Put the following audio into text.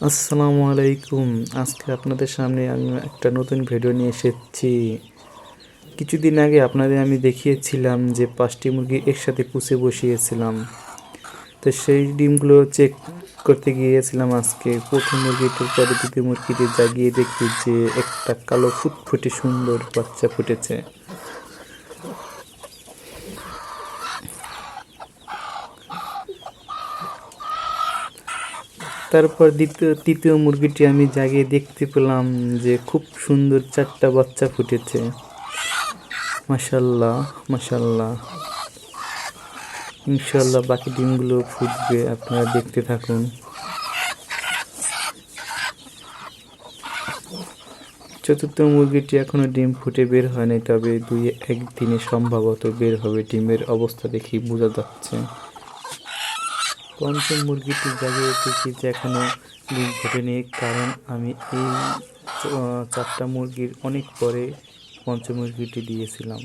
আসসালামু আলাইকুম। আজকে আপনাদের সামনে আমি একটা নতুন ভিডিও নিয়ে এসেছি। কিছুদিন আগে আপনাদের আমি দেখিয়েছিলাম যে 5টি মুরগি একসাথে কুচে বসিয়েছিলাম। তো সেই ডিমগুলো চেক করতে গিয়েছিলাম আজকে। প্রথম মুরগিটির পরে দ্বিতীয় মুরগিটি জাগিয়ে দেখি যে একটা কালো ফুটফুটে সুন্দর বাচ্চা ফুটেছে। তারপর তৃতীয় মুরগিটি আমি জাগিয়ে দেখতে পেলাম যে খুব সুন্দর 4টা বাচ্চা ফুটেছে। মাশাল্লাহ, মাশাল্লাহ। ইনশাল্লাহ বাকি ডিমগুলো ফুটবে, আপনারা দেখতে থাকুন। চতুর্থ মুরগিটি এখনো ডিম ফুটে বের হয়নি, তবে 2-1 দিনে সম্ভবত বের হবে, ডিমের অবস্থা দেখি বোঝা যাচ্ছে। পঞ্চম মুরগিটি জাগিয়ে দেখি যে এখনো ডিম ফোটেনি, কারণ আমি এই 4টা মুরগির অনেক পরে পঞ্চম মুরগিটি দিয়েছিলাম।